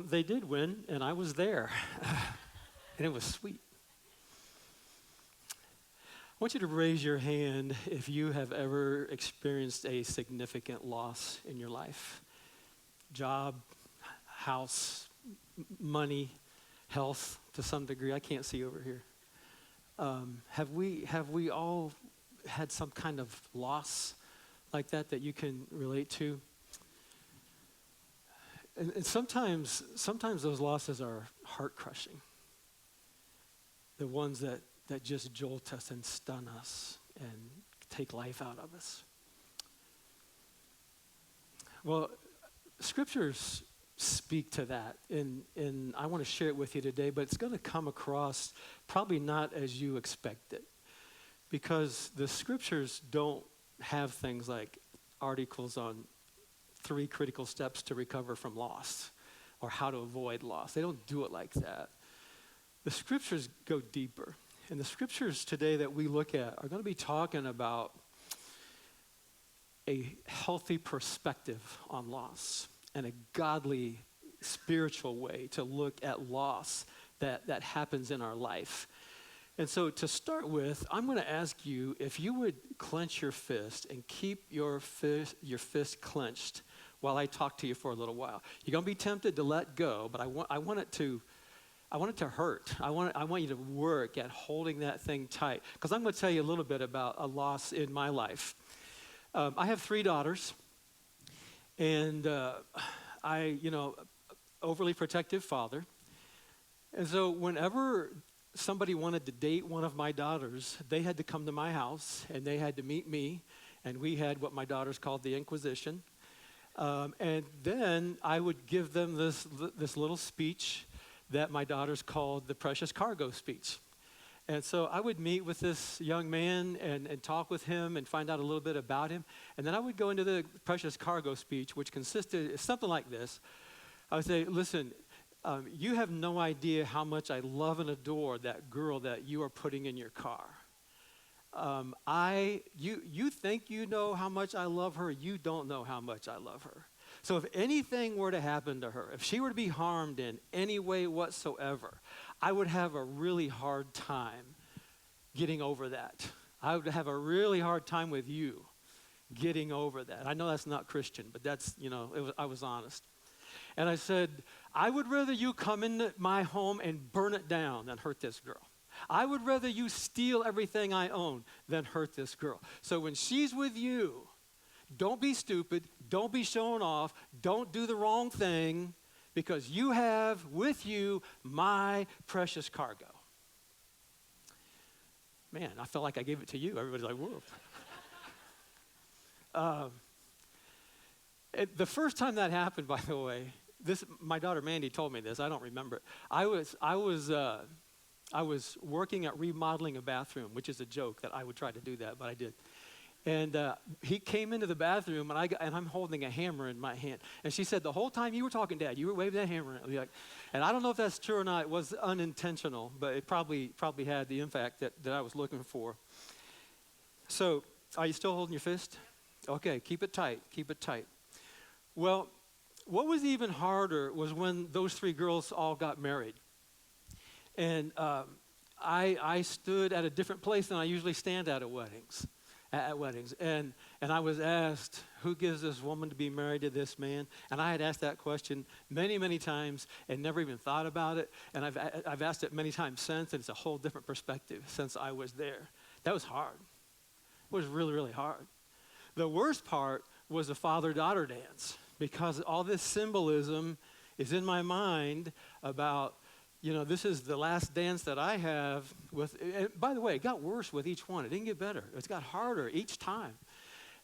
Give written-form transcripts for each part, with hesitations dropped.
They did win, and I was there, and it was sweet. I want you to raise your hand if you have ever experienced a significant loss in your life. Job, house, money, health to some degree. I can't see over here. Have we all had some kind of loss like that you can relate to? And sometimes those losses are heart crushing. The ones that just jolt us and stun us and take life out of us. Well, scriptures speak to that, and I want to share it with you today, but it's going to come across probably not as you expect it, because the scriptures don't have things like articles on 3 critical steps to recover from loss or how to avoid loss. They don't do it like that. The scriptures go deeper, and the scriptures today that we look at are going to be talking about a healthy perspective on loss and a godly, spiritual way to look at loss that happens in our life. And so to start with, I'm going to ask you if you would clench your fist and keep your fist clenched while I talk to you for a little while. You're going to be tempted to let go, but I want it to hurt. I want you to work at holding that thing tight, because I'm going to tell you a little bit about a loss in my life. I have 3 daughters. And overly protective father. And so whenever somebody wanted to date one of my daughters, they had to come to my house and they had to meet me. And we had what my daughters called the Inquisition. And then I would give them this little speech that my daughters called the Precious Cargo speech. And so I would meet with this young man and talk with him and find out a little bit about him. And then I would go into the Precious Cargo speech, which consisted of something like this. I would say, listen, you have no idea how much I love and adore that girl that you are putting in your car. You think you know how much I love her. You don't know how much I love her. So if anything were to happen to her, if she were to be harmed in any way whatsoever, I would have a really hard time getting over that. I would have a really hard time with you getting over that. I know that's not Christian, but that's, I was honest. And I said, I would rather you come into my home and burn it down than hurt this girl. I would rather you steal everything I own than hurt this girl. So when she's with you, don't be stupid, don't be showing off, don't do the wrong thing, because you have with you my precious cargo. Man, I felt like I gave it to you. Everybody's like, whoa. The first time that happened, by the way, my daughter Mandy told me this. I don't remember it. I was working at remodeling a bathroom, which is a joke that I would try to do that, but I did. And he came into the bathroom, and I'm holding a hammer in my hand. And she said, the whole time you were talking, Dad, you were waving that hammer at me. And I don't know if that's true or not. It was unintentional, but it probably had the impact that I was looking for. So, are you still holding your fist? Okay, keep it tight. Keep it tight. Well, what was even harder was when those 3 girls all got married. And I stood at a different place than I usually stand at weddings. And I was asked, who gives this woman to be married to this man? And I had asked that question many, many times and never even thought about it. And I've asked it many times since, and it's a whole different perspective since I was there. That was hard. It was really, really hard. The worst part was the father-daughter dance, because all this symbolism is in my mind about, this is the last dance that I have with, and by the way, it got worse with each one. It didn't get better. It got harder each time.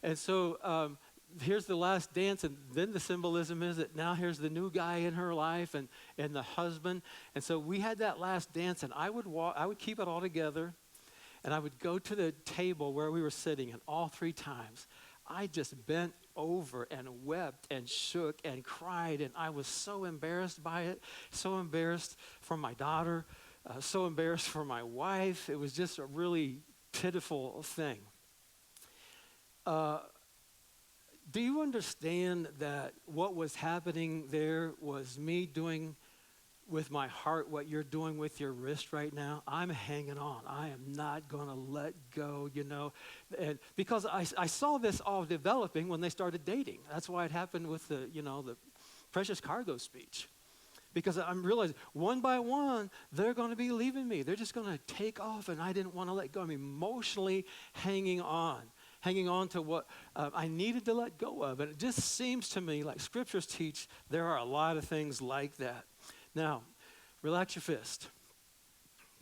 And so here's the last dance, and then the symbolism is that now here's the new guy in her life and the husband. And so we had that last dance, and I would keep it all together, and I would go to the table where we were sitting, and all 3 times, I just bent over and wept and shook and cried, and I was so embarrassed by it, so embarrassed for my daughter, so embarrassed for my wife. It was just a really pitiful thing. Do you understand that what was happening there was me doing with my heart what you're doing with your wrist right now? I'm hanging on. I am not going to let go, And because I saw this all developing when they started dating. That's why it happened with the Precious Cargo speech. Because I'm realizing one by one, they're going to be leaving me. They're just going to take off, and I didn't want to let go. I'm emotionally hanging on to what I needed to let go of. And it just seems to me like scriptures teach there are a lot of things like that. Now, relax your fist.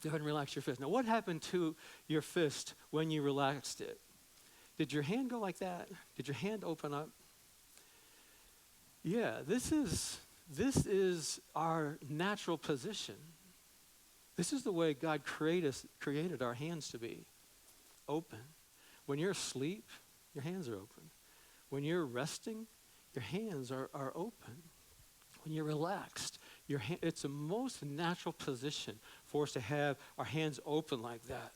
Go ahead and relax your fist. Now, what happened to your fist when you relaxed it? Did your hand go like that? Did your hand open up? Yeah, this is our natural position. This is the way God created our hands to be, open. When you're asleep, your hands are open. When you're resting, your hands are open. When you're relaxed, it's the most natural position for us to have our hands open like that.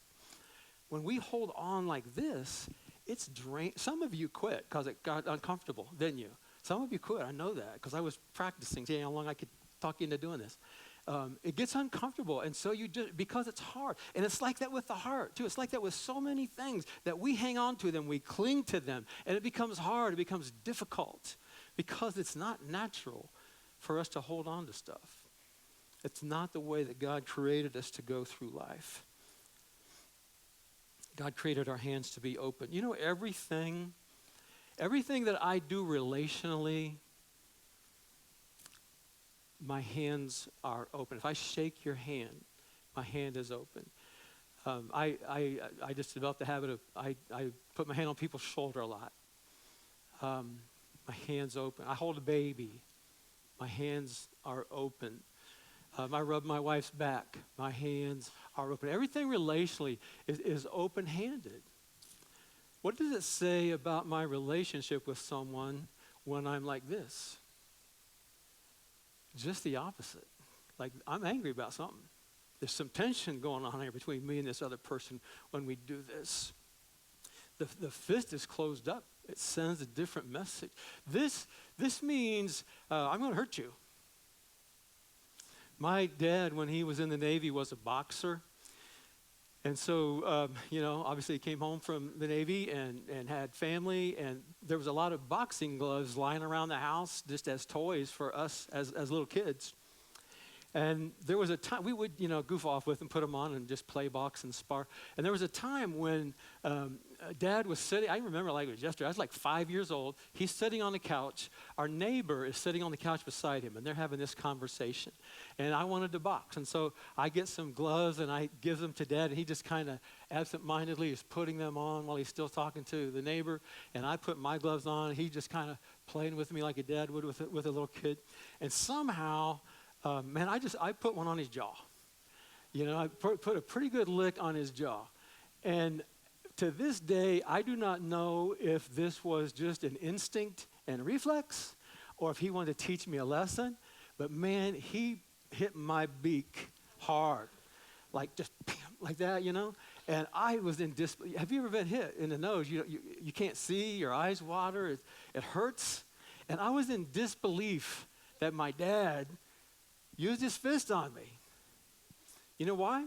When we hold on like this, it's drained. Some of you quit because it got uncomfortable, didn't you? Some of you quit. I know that because I was practicing, seeing how long I could talk you into doing this. It gets uncomfortable, and so you just, because it's hard. And it's like that with the heart, too. It's like that with so many things that we hang on to them, we cling to them, and it becomes hard, it becomes difficult because it's not natural for us to hold on to stuff. It's not the way that God created us to go through life. God created our hands to be open. You know, everything that I do relationally, my hands are open. If I shake your hand, my hand is open. I just developed the habit of, I put my hand on people's shoulder a lot. My hand's open. I hold a baby. My hands are open. I rub my wife's back. My hands are open. Everything relationally is open-handed. What does it say about my relationship with someone when I'm like this? Just the opposite. Like, I'm angry about something. There's some tension going on here between me and this other person when we do this. The fist is closed up. It sends a different message. This means I'm going to hurt you. My dad, when he was in the Navy, was a boxer. And so, obviously he came home from the Navy and had family, and there was a lot of boxing gloves lying around the house just as toys for us as little kids. And there was a time, we would, goof off with them, put them on and just play box and spar. And there was a time when Dad was sitting, I remember like it was yesterday, I was like 5 years old. He's sitting on the couch. Our neighbor is sitting on the couch beside him, and they're having this conversation. And I wanted to box. And so I get some gloves, and I give them to Dad, and he just kind of absentmindedly is putting them on while he's still talking to the neighbor. And I put my gloves on, and he just kind of playing with me like a dad would with a little kid. And somehow, I put one on his jaw. I put a pretty good lick on his jaw. And to this day, I do not know if this was just an instinct and reflex or if he wanted to teach me a lesson. But man, he hit my beak hard. Like just like that, And I was in disbelief. Have you ever been hit in the nose? You can't see, your eyes water, it hurts. And I was in disbelief that my dad used his fist on me. You know why?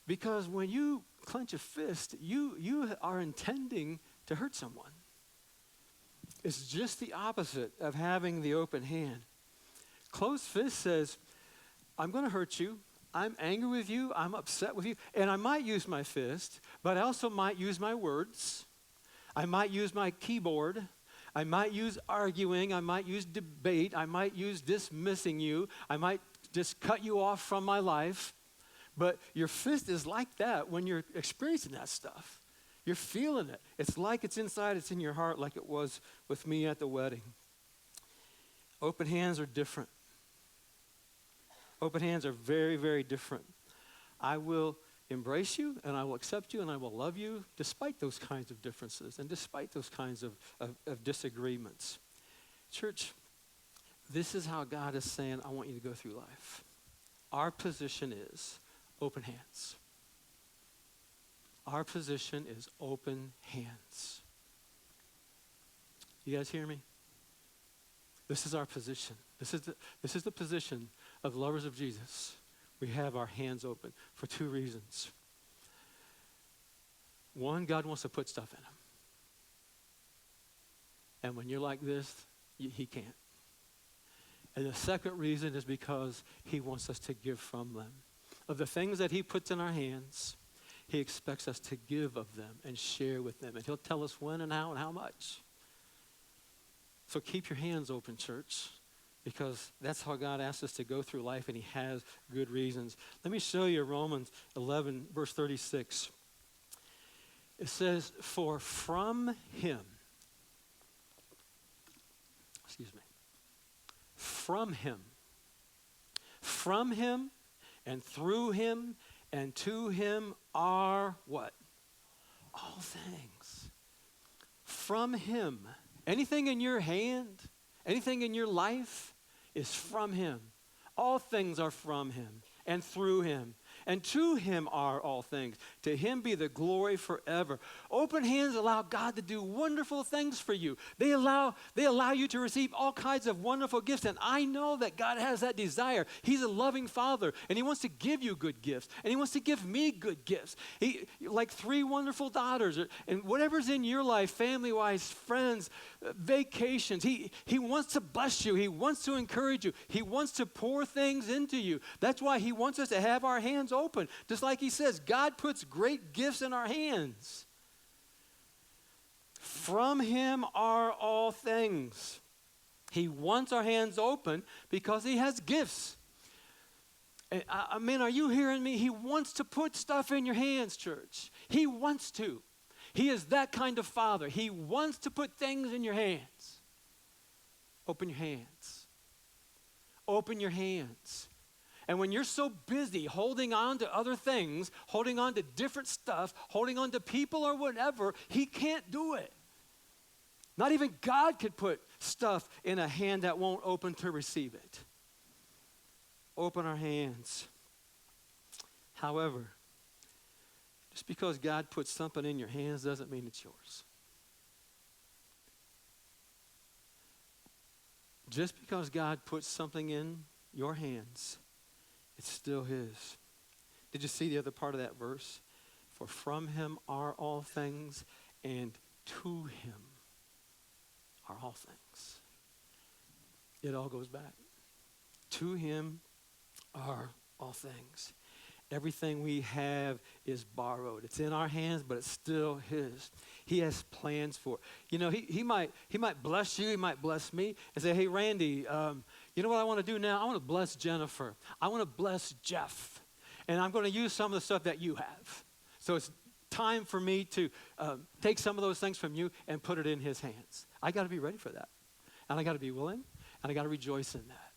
Because when you clench a fist, you are intending to hurt someone. It's just the opposite of having the open hand. Closed fist says, I'm going to hurt you. I'm angry with you. I'm upset with you. And I might use my fist, but I also might use my words. I might use my keyboard. I might use arguing. I might use debate. I might use dismissing you. I might just cut you off from my life. But your fist is like that when you're experiencing that stuff. You're feeling it. It's like it's inside, it's in your heart, like it was with me at the wedding. Open hands are different. Open hands are very, very different. I will embrace you, and I will accept you, and I will love you despite those kinds of differences and despite those kinds of disagreements. Church, this is how God is saying, I want you to go through life. Our position is open hands. Our position is open hands. You guys hear me? This is our position. This is the position of lovers of Jesus. We have our hands open for two reasons. One, God wants to put stuff in them. And when you're like this, he can't. And the second reason is because he wants us to give from them. Of the things that he puts in our hands, he expects us to give of them and share with them. And he'll tell us when and how much. So keep your hands open, church, because that's how God asks us to go through life, and he has good reasons. Let me show you Romans 11, verse 36. It says, for from him, from him, and through him, and to him are what? All things. From him. Anything in your hand, anything in your life is from him. All things are from him and through him. And to him are all things. To him be the glory forever. Open hands allow God to do wonderful things for you. They allow you to receive all kinds of wonderful gifts. And I know that God has that desire. He's a loving Father, and he wants to give you good gifts. And he wants to give me good gifts. Like 3 wonderful daughters, and whatever's in your life, family-wise, friends, vacations. He wants to bless you. He wants to encourage you. He wants to pour things into you. That's why he wants us to have our hands open. Just like he says, God puts great gifts in our hands. From him are all things. He wants our hands open because he has gifts. I mean, are you hearing me? He wants to put stuff in your hands, church. He wants to. He is that kind of Father. He wants to put things in your hands. Open your hands. Open your hands. And when you're so busy holding on to other things, holding on to different stuff, holding on to people or whatever, he can't do it. Not even God could put stuff in a hand that won't open to receive it. Open our hands. However, just because God puts something in your hands doesn't mean it's yours. Just because God puts something in your hands, it's still his. Did you see the other part of that verse? For from him are all things, and to him are all things. It all goes back. To him are all things. Everything we have is borrowed. It's in our hands, but it's still his. He has plans for it. You know, he might bless you. He might bless me and say, hey, Randy, you know what I want to do now? I want to bless Jennifer. I want to bless Jeff. And I'm going to use some of the stuff that you have. So it's time for me to take some of those things from you and put it in his hands. I got to be ready for that. And I got to be willing, and I got to rejoice in that.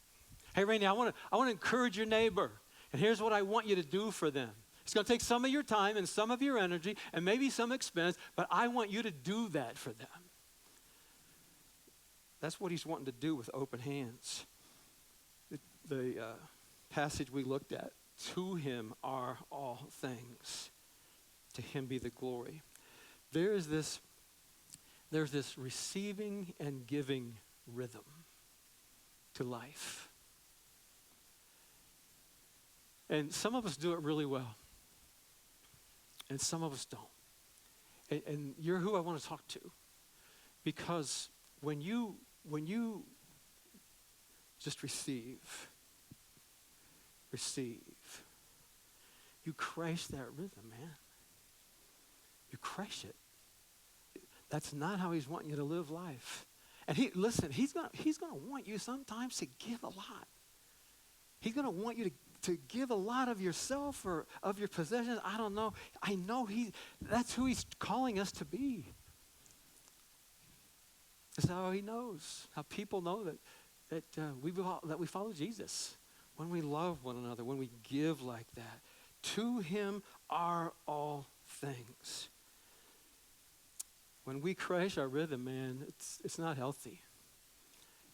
Hey, Randy, I want to encourage your neighbor. And here's what I want you to do for them. It's going to take some of your time and some of your energy and maybe some expense, but I want you to do that for them. That's what he's wanting to do with open hands. The passage we looked at, to him are all things. To him be the glory. There's this receiving and giving rhythm to life. And some of us do it really well. And some of us don't. And you're who I want to talk to. Because when you just receive, you crash that rhythm, man. You crash it. That's not how he's wanting you to live life. And he's gonna want you sometimes to give a lot. He's gonna want you to give a lot of yourself or of your possessions. I don't know. I know that's who he's calling us to be. That's how he knows, how people know that we follow Jesus. When we love one another, when we give like that. To him are all things. When we crash our rhythm, man, it's not healthy.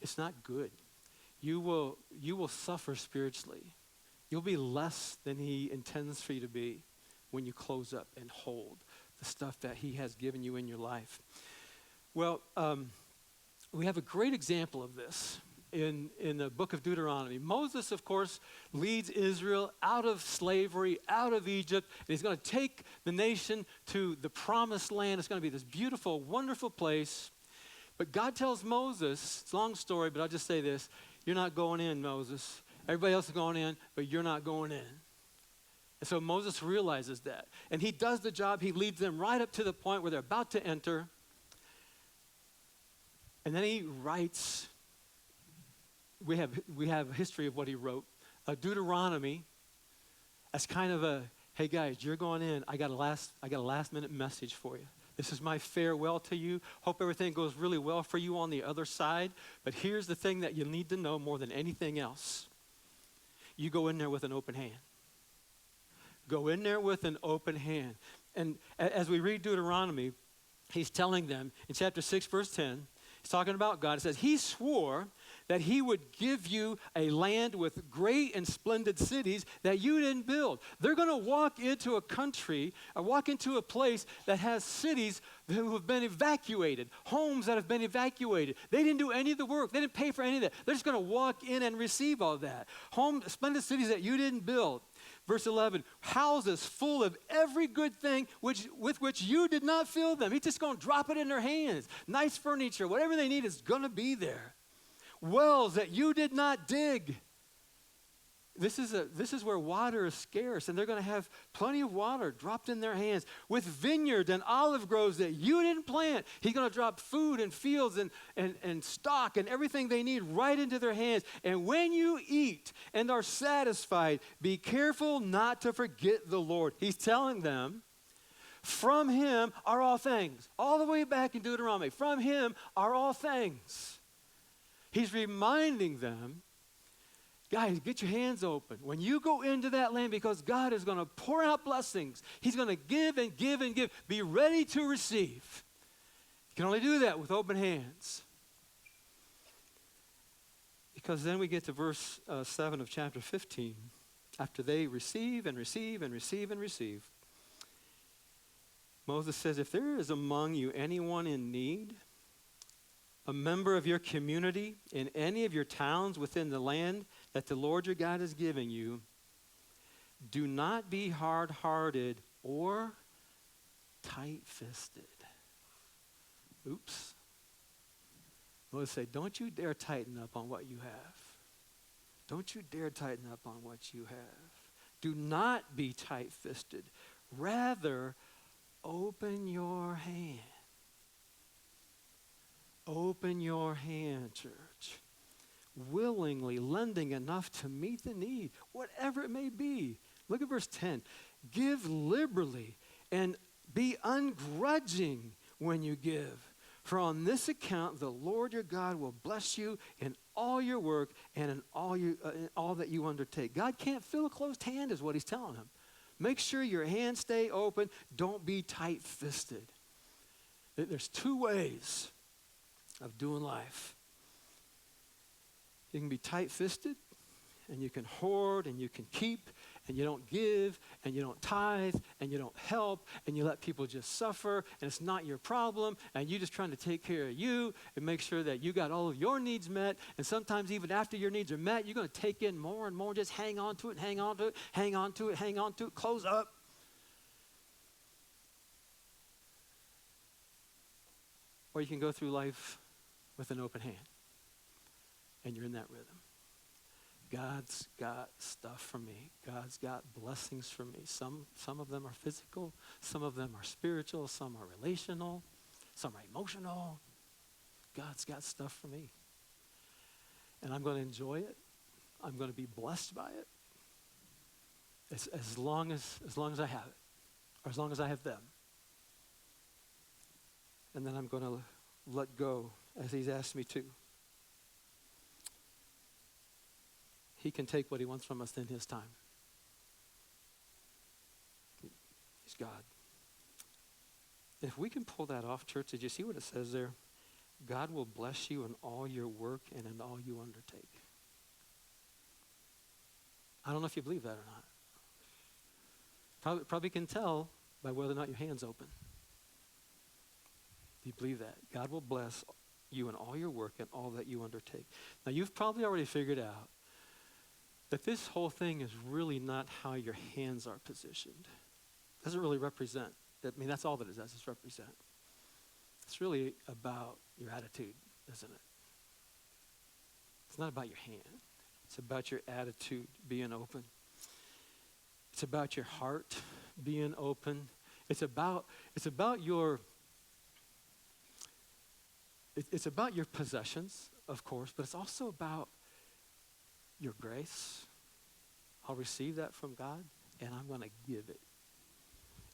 It's not good. You will suffer spiritually. You'll be less than he intends for you to be when you close up and hold the stuff that he has given you in your life. Well, we have a great example of this in the book of Deuteronomy. Moses, of course, leads Israel out of slavery, out of Egypt, and he's going to take the nation to the promised land. It's going to be this beautiful, wonderful place. But God tells Moses, it's a long story, but I'll just say this, you're not going in, Moses. Everybody else is going in, but you're not going in. And so Moses realizes that. And he does the job. He leads them right up to the point where they're about to enter. And then he writes, we have a history of what he wrote. Deuteronomy, as kind of a, hey guys, you're going in. I got a last minute message for you. This is my farewell to you. Hope everything goes really well for you on the other side. But here's the thing that you need to know more than anything else. You go in there with an open hand. Go in there with an open hand. And as we read Deuteronomy, he's telling them in chapter 6, verse 10, he's talking about God. It says, he swore that he would give you a land with great and splendid cities that you didn't build. They're going to walk into a country, or walk into a place that has cities who have been evacuated, homes that have been evacuated. They didn't do any of the work. They didn't pay for any of that. They're just going to walk in and receive all that. Splendid cities that you didn't build. Verse 11, houses full of every good thing with which you did not fill them. He's just going to drop it in their hands. Nice furniture, whatever they need is going to be there. Wells that you did not dig. This is where water is scarce, and they're going to have plenty of water dropped in their hands. With vineyards and olive groves that you didn't plant, he's going to drop food and fields and stock and everything they need right into their hands. And when you eat and are satisfied, be careful not to forget the Lord. He's telling them, from him are all things. All the way back in Deuteronomy, from him are all things. He's reminding them, guys, get your hands open. When you go into that land, because God is going to pour out blessings. He's going to give and give and give. Be ready to receive. You can only do that with open hands. Because then we get to verse 7 of chapter 15. After they receive and receive and receive and receive, Moses says, if there is among you anyone in need, a member of your community in any of your towns within the land that the Lord your God is giving you, do not be hard-hearted or tight-fisted. Oops. Moses said, don't you dare tighten up on what you have. Don't you dare tighten up on what you have. Do not be tight-fisted. Rather, open your hand. Open your hand, church. Willingly lending enough to meet the need, whatever it may be. Look at verse 10. Give liberally and be ungrudging when you give. For on this account, the Lord your God will bless you in all your work and in all that you undertake. God can't fill a closed hand is what he's telling him. Make sure your hands stay open. Don't be tight-fisted. There's two ways of doing life. You can be tight-fisted, and you can hoard, and you can keep, and you don't give, and you don't tithe, and you don't help, and you let people just suffer, and it's not your problem, and you're just trying to take care of you and make sure that you got all of your needs met, and sometimes even after your needs are met, you're going to take in more and more, just hang on to it, hang on to it, hang on to it, hang on to it, close up. Or you can go through life with an open hand, and you're in that rhythm. God's got stuff for me. God's got blessings for me. Some of them are physical, some of them are spiritual, some are relational, some are emotional. God's got stuff for me. And I'm going to enjoy it. I'm going to be blessed by it. As long as I have it, or as long as I have them. And then I'm going to let go as he's asked me to. He can take what he wants from us in his time. He's God. If we can pull that off, church, did you see what it says there? God will bless you in all your work and in all you undertake. I don't know if you believe that or not. Probably can tell by whether or not your hand's open. Do you believe that? God will bless you in all your work and all that you undertake. Now, you've probably already figured out that this whole thing is really not how your hands are positioned. It doesn't really represent. I mean, that's all that it does, is represent. It's really about your attitude, isn't it? It's not about your hand. It's about your attitude being open. It's about your heart being open. It's about your possessions, of course, but it's also about your grace. I'll receive that from God, and I'm going to give it.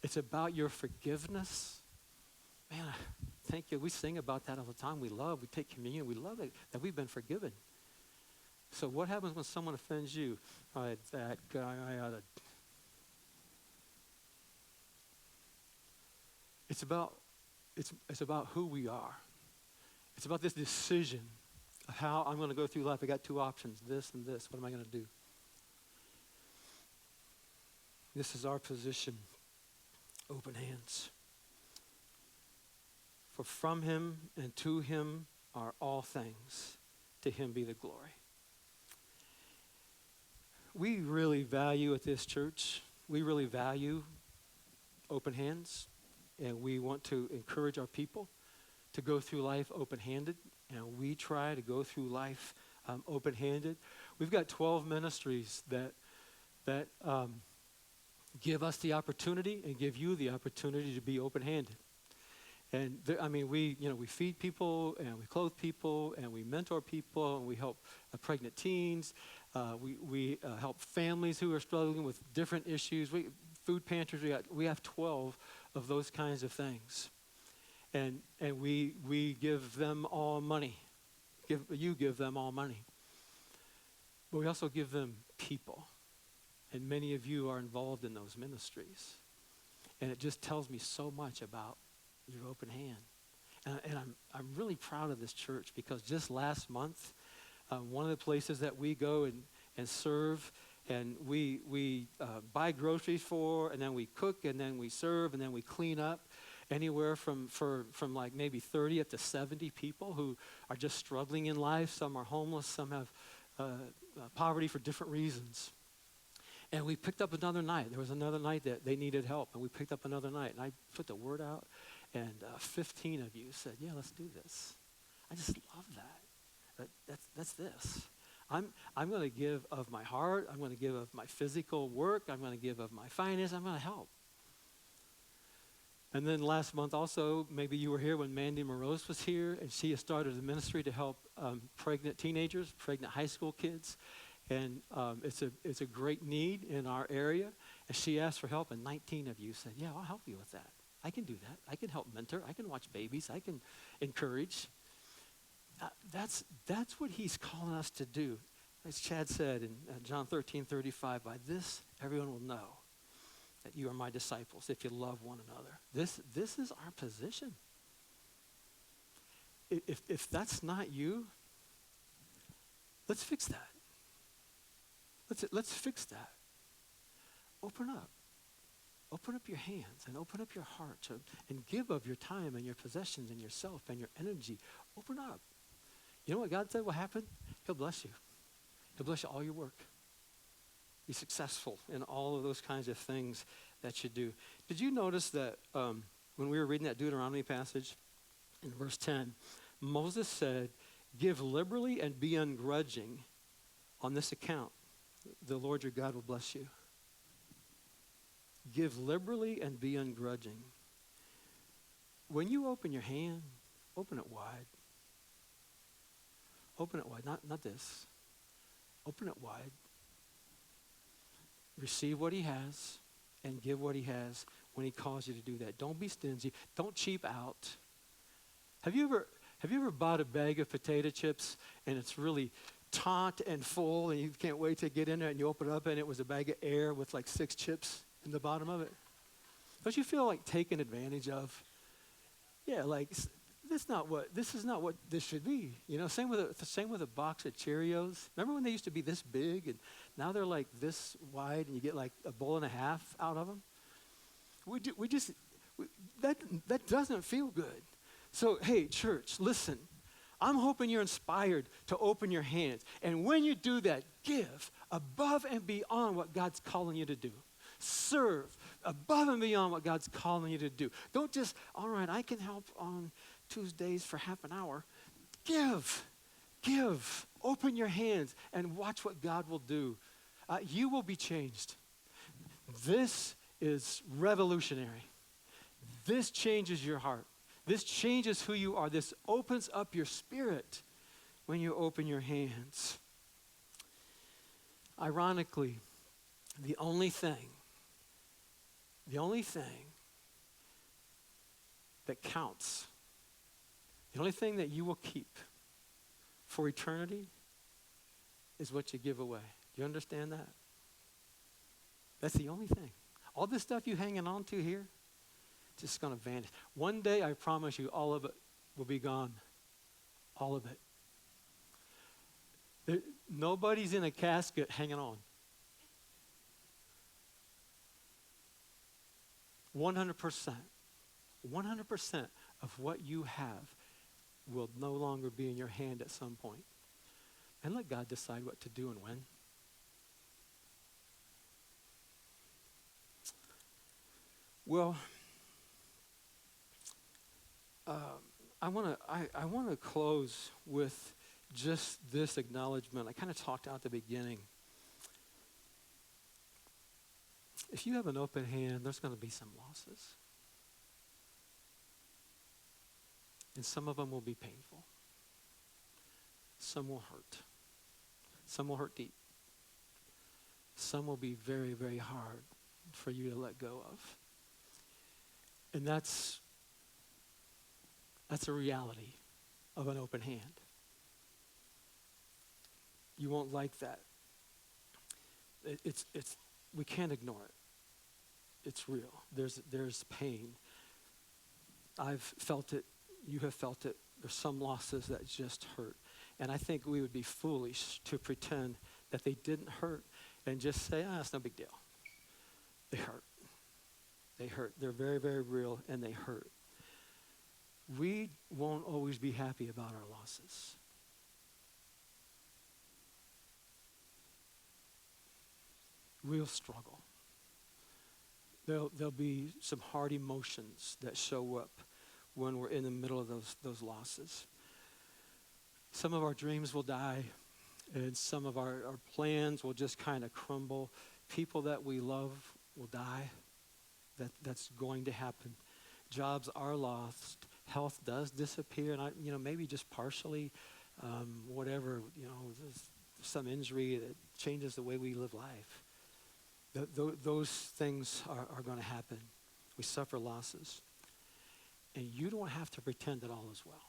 It's about your forgiveness. Man, thank you. We sing about that all the time. We take communion. We love it, that we've been forgiven. So what happens when someone offends you? All right, that guy, It's about who we are. It's about this decision of how I'm going to go through life. I got two options, this and this. What am I going to do? This is our position. Open hands. For from him and to him are all things. To him be the glory. We really value at this church, we really value open hands. And we want to encourage our people to go through life open-handed. And we try to go through life open-handed. We've got 12 ministries that give us the opportunity and give you the opportunity to be open-handed. And we feed people and we clothe people and we mentor people and we help pregnant teens. We help families who are struggling with different issues. Food pantries. We have 12 of those kinds of things, and we give them all money. You give them all money, but we also give them people, and many of you are involved in those ministries, and it just tells me so much about your open hand, and I'm really proud of this church because just last month, one of the places that we go and serve. And we buy groceries for, and then we cook, and then we serve, and then we clean up. Anywhere from like maybe 30 up to 70 people who are just struggling in life. Some are homeless, some have poverty for different reasons. And we picked up another night. There was another night that they needed help, and we picked up another night. And I put the word out, and 15 of you said, "Yeah, let's do this." I just love that. That's this. I'm going to give of my heart. I'm going to give of my physical work. I'm going to give of my finance. I'm going to help. And then last month also, maybe you were here when Mandy Morose was here, and she has started a ministry to help pregnant teenagers, pregnant high school kids. And it's a great need in our area. And she asked for help, and 19 of you said, "Yeah, I'll help you with that. I can do that. I can help mentor. I can watch babies. I can encourage." That's what he's calling us to do. As Chad said in John 13:35, "By this everyone will know that you are my disciples if you love one another." This is our position. If that's not you, let's fix that. Let's fix that. Open up. Open up your hands and open up your heart and give of your time and your possessions and yourself and your energy. Open up. You know what God said will happen? He'll bless you. He'll bless you all your work. Be successful in all of those kinds of things that you do. Did you notice that when we were reading that Deuteronomy passage in verse 10, Moses said, "Give liberally and be ungrudging. On this account, the Lord your God will bless you." Give liberally and be ungrudging. When you open your hand, open it wide. Open it wide, not this. Open it wide. Receive what he has and give what he has when he calls you to do that. Don't be stingy. Don't cheap out. Have you ever bought a bag of potato chips and it's really taut and full and you can't wait to get in there and you open it up and it was a bag of air with like 6 chips in the bottom of it? Don't you feel like taken advantage of? Yeah, like this is not what this should be. You know, same with a box of Cheerios. Remember when they used to be this big and now they're like this wide and you get like a bowl and a half out of them? That doesn't feel good. So hey, church, listen. I'm hoping you're inspired to open your hands. And when you do that, give above and beyond what God's calling you to do. Serve above and beyond what God's calling you to do. Don't just, all right, I can help on Tuesdays for half an hour. Give. Open your hands and watch what God will do. You will be changed. This is revolutionary. This changes your heart. This changes who you are. This opens up your spirit when you open your hands. Ironically, the only thing that counts, the only thing that you will keep for eternity is what you give away. Do you understand that? That's the only thing. All this stuff you're hanging on to here, just going to vanish. One day, I promise you, all of it will be gone. All of it. Nobody's in a casket hanging on. 100%. 100% of what you have will no longer be in your hand at some point. And let God decide what to do and when. Well, I want to close with just this acknowledgement. I kind of talked out at the beginning. If you have an open hand, there's going to be some losses. And some of them will be painful. Some will hurt. Some will hurt deep. Some will be very, very hard for you to let go of. And that's a reality of an open hand. You won't like that. We can't ignore it. It's real. There's pain. I've felt it. You have felt it. There's some losses that just hurt. And I think we would be foolish to pretend that they didn't hurt and just say, it's no big deal. They hurt. They hurt. They're very, very real, and they hurt. We won't always be happy about our losses. We'll struggle. There'll be some hard emotions that show up when we're in the middle of those losses. Some of our dreams will die, and some of our plans will just kind of crumble. People that we love will die. That's going to happen. Jobs are lost. Health does disappear, and maybe just partially, whatever, some injury that changes the way we live life. Those things are going to happen. We suffer losses. And you don't have to pretend that all is well.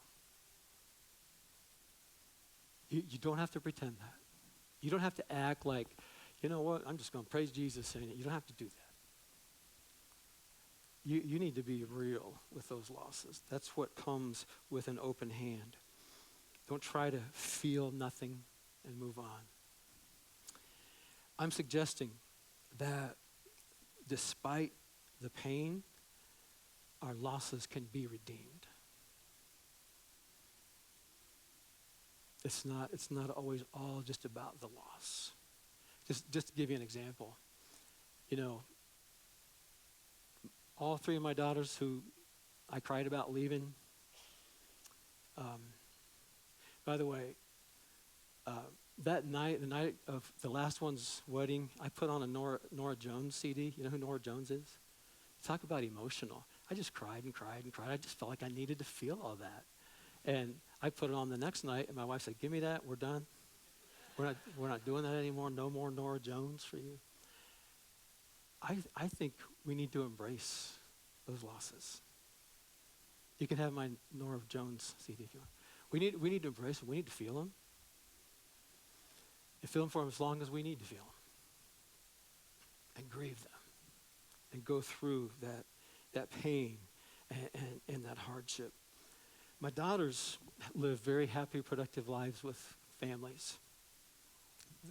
You don't have to pretend that. You don't have to act like, you know what, I'm just going to praise Jesus. And you don't have to do that. You need to be real with those losses. That's what comes with an open hand. Don't try to feel nothing and move on. I'm suggesting that despite the pain, our losses can be redeemed. It's not always all just about the loss. Just to give you an example, all three of my daughters who I cried about leaving. By the way, that night, the night of the last one's wedding, I put on a Nora Jones CD. You know who Nora Jones is? Talk about emotional. I just cried and cried and cried. I just felt like I needed to feel all that. And I put it on the next night, and my wife said, "Give me that. We're done. We're not doing that anymore. No more Nora Jones for you." I think we need to embrace those losses. You can have my Nora Jones CD if you want. We need to embrace them. We need to feel them. And feel them for them as long as we need to feel them. And grieve them. And go through that pain and that hardship. My daughters live very happy, productive lives with families.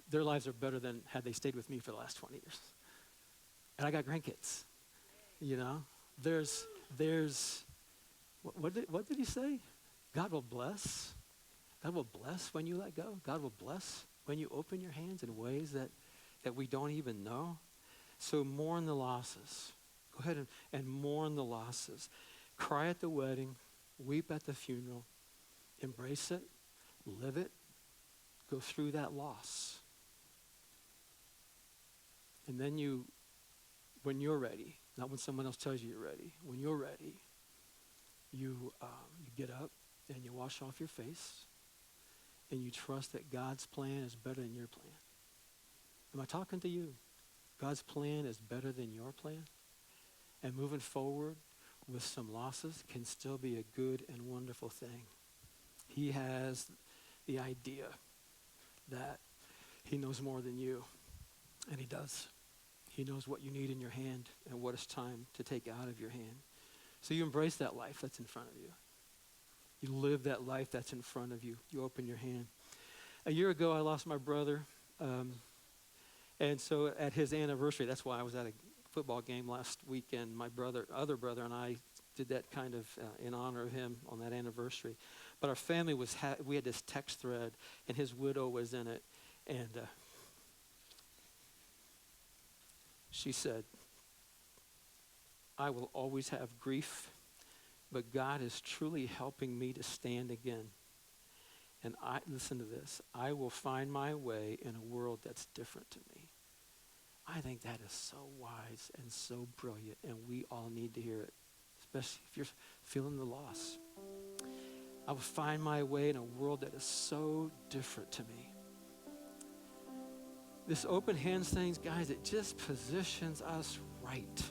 Their lives are better than had they stayed with me for the last 20 years. And I got grandkids. There's what did he say? God will bless God will bless when you let go. God will bless when you open your hands in ways that we don't even know. So mourn the losses. Go ahead and mourn the losses. Cry at the wedding. Weep at the funeral. Embrace it. Live it. Go through that loss. And then when you're ready, not when someone else tells you you're ready, when you're ready, you get up and you wash off your face and you trust that God's plan is better than your plan. Am I talking to you? God's plan is better than your plan. And moving forward with some losses can still be a good and wonderful thing. He has the idea that he knows more than you, and he does. He knows what you need in your hand and what it's time to take out of your hand. So you embrace that life that's in front of you. You live that life that's in front of you. You open your hand. A year ago, I lost my brother. And so at his anniversary, that's why I was at a football game last weekend. My other brother and I did that kind of in honor of him on that anniversary. But our family we had this text thread, and his widow was in it. And she said, I will always have grief, but God is truly helping me to stand again. And listen to this, I will find my way in a world that's different to me. I think that is so wise and so brilliant, and we all need to hear it, especially if you're feeling the loss. I will find my way in a world that is so different to me. This open hands thing, guys, it just positions us right.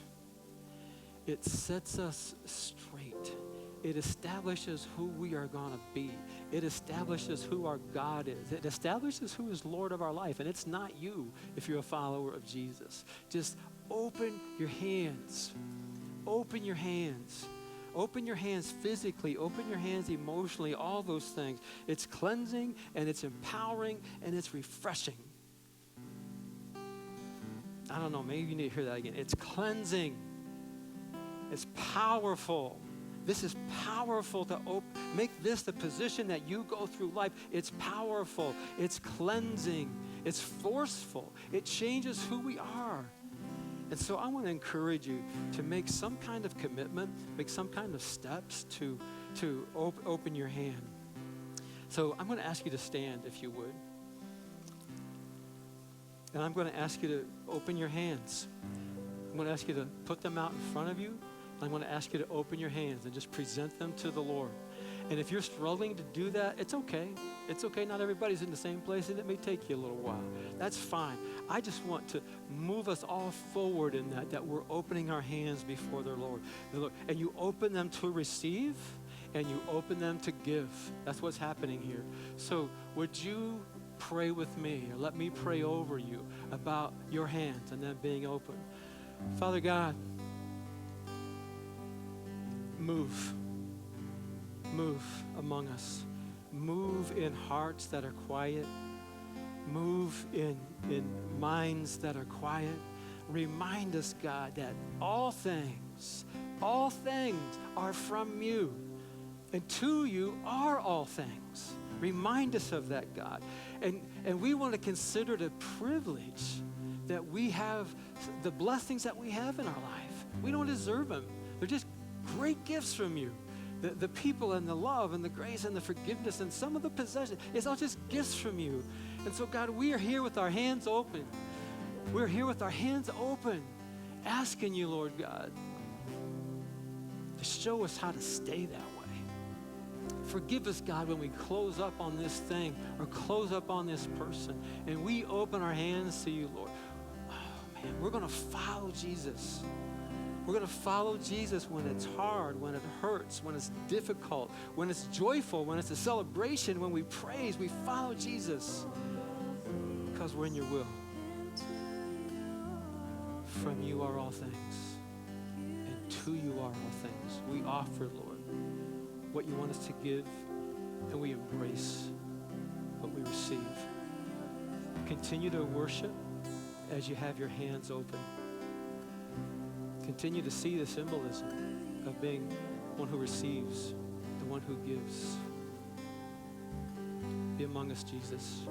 It sets us straight. It establishes who we are going to be. It establishes who our God is. It establishes who is Lord of our life. And it's not you if you're a follower of Jesus. Just open your hands. Open your hands. Open your hands physically. Open your hands emotionally. All those things. It's cleansing and it's empowering and it's refreshing. I don't know. Maybe you need to hear that again. It's cleansing. It's powerful. This is powerful to make this the position that you go through life. It's powerful. It's cleansing. It's forceful. It changes who we are. And so I want to encourage you to make some kind of commitment, make some kind of steps to open your hand. So I'm going to ask you to stand, if you would. And I'm going to ask you to open your hands. I'm going to ask you to put them out in front of you. I'm going to ask you to open your hands and just present them to the Lord. And if you're struggling to do that, it's okay. It's okay. Not everybody's in the same place, and it may take you a little while. That's fine. I just want to move us all forward in that we're opening our hands before the Lord. And you open them to receive, and you open them to give. That's what's happening here. So would you pray with me, or let me pray over you about your hands and them being open? Father God, move among us. Move in hearts that are quiet. Move in minds that are quiet. Remind us, God, that all things are from you. And to you are all things. Remind us of that, God. And we want to consider it a privilege that we have the blessings that we have in our life. We don't deserve them. They're just great gifts from you. The people and the love and the grace and the forgiveness and some of the possessions, it's all just gifts from you. And so, God, we are here with our hands open. We're here with our hands open, asking you, Lord God, to show us how to stay that way. Forgive us, God, when we close up on this thing or close up on this person and we open our hands to you, Lord. Oh, man, we're going to follow Jesus. We're going to follow Jesus when it's hard, when it hurts, when it's difficult, when it's joyful, when it's a celebration, when we praise. We follow Jesus because we're in your will. From you are all things, and to you are all things. We offer, Lord, what you want us to give, and we embrace what we receive. Continue to worship as you have your hands open. Continue to see the symbolism of being one who receives, the one who gives. Be among us, Jesus.